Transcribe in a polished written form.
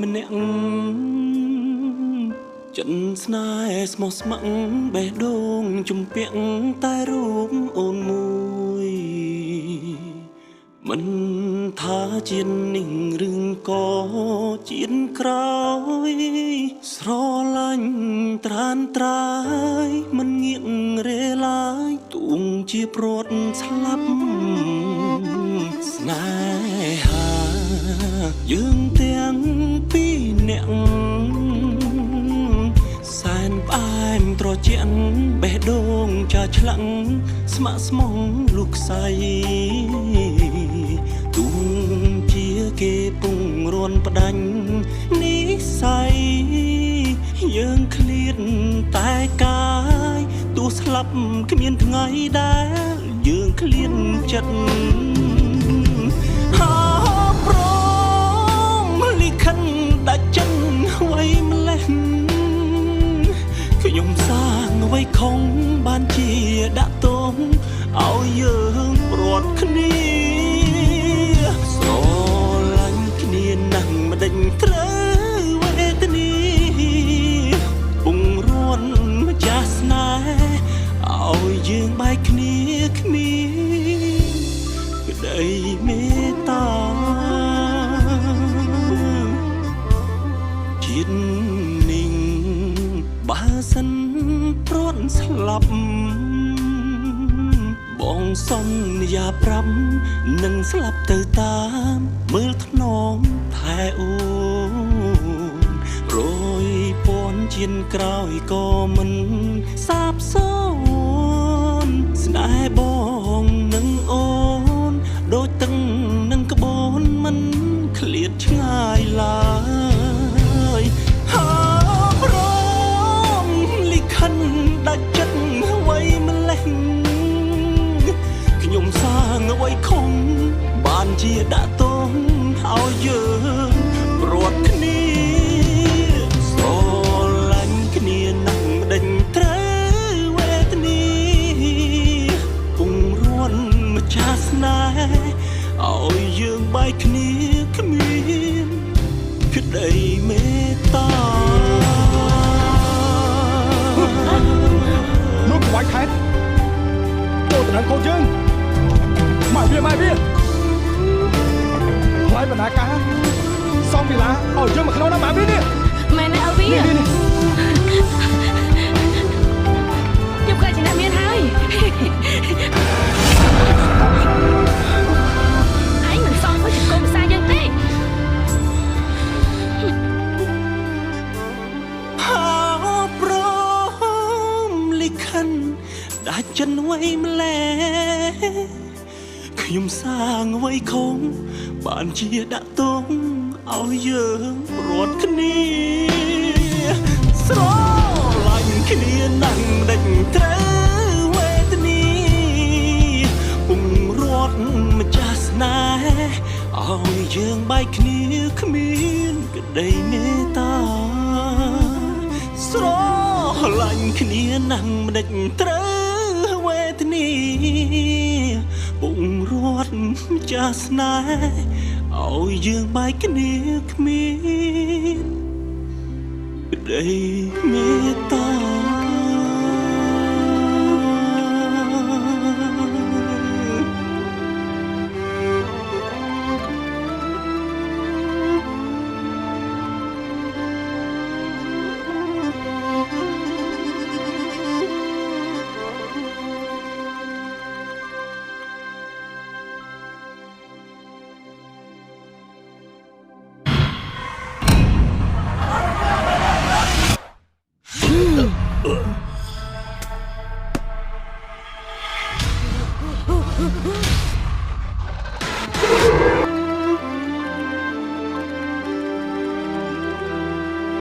ម្នាក់ចិនស្នេហ៍ស្មោះស្ម័គ្របេះដូងជំពាក់តែរូបអូនមួយមិនថាជានឹងរឿងក៏ជាក្រោយស្រឡាញ់ត្រានត្រាយមិនងាករេលាយទួងជាព្រាត់ស្លាប់ស្នេហាយើងទាំងពីរនាក់សែនផ្អែមត្រជាក់បេះដូងចាឆ្លាំងស្ម័គ្រស្មងលុកខ្សៃទួងជាគេពុងរួនផ្ដាច់និស័យយើងឃ្លាតតែកាយទោះស្លាប់គ្មានថ្ងៃដែលយើងឃ្លាតចិត្តព្រមលិខិតដាច់ចិត្តអ្វីម្លេះខ្ញុំសាងអ្វីខំបានជាដាក់ទងឲ្យយើងព្រាត់គ្នាស្រឡាញ់គ្នាណាស់មិនដេញត្រូវវេទនាពងរួនម្ចាស់ស្នេហ៍ឲ្យយើងបែកគ្នាគ្មានក្តីមេត្តាជាតិនឹងបើសិនព្រាត់ស្លាប់បងសន្យាប្រាប់នឹងស្លាប់ទៅតាមមើលថ្នមថែអូនរយពាន់ជៀនក្រោយក៏មិនសាបសូន្យស្នេហ៍បងនឹងអូនដូចទឹកនឹងក្បូនមិនឃ្លាតឆ្ងាយឡើយព្រមលិខិតដាច់ចិត្តអ្វីម្លេះខ្ញុំសាងអ្វីខំបានជាដាក់ទងឲ្យយើងព្រាត់គ្នាស្រឡាញ់គ្នាណាស់មិនដេញត្រូវវេទនាពងរួនម្ចាស់ស្នេហ៍ឲ្យយើងបែកគ្នាគ្មានក្តីមេត្តាលោកក្បាច់ខេតចូលទៅដល់កូនយើងម៉ែវាខ្លាយបណ្ដាការសំវិឡាឲ្យយើងមកក្នុងណាម៉ែវានេះម៉ែនេះឲ្យវាខ្ញុំក៏ជាអ្នកមានហើយឯងមិនសមvớiកូនភាសាយើងទេព្រមលិខិតដាច់ចិត្តអ្វីម្លេះខ្ញុំសាងអ្វីខំបានជាដាក់ទងឲ្យយើងព្រាត់គ្នាស្រឡាញ់គ្នាណាស់មិនដេញត្រូវវេទនាពងរត់ម្ចាស់ស្នេហ៍ឲ្យយើងបែកគ្នាគ្មានក្តីមេត្តាស្រឡាញ់គ្នាណាស់មិនដេញត្រូវវេទនាពងរត់ម្ចាស់ស្នេហ៍ឲ្យយើងបែកគ្នាគ្មានក្តីមេត្តា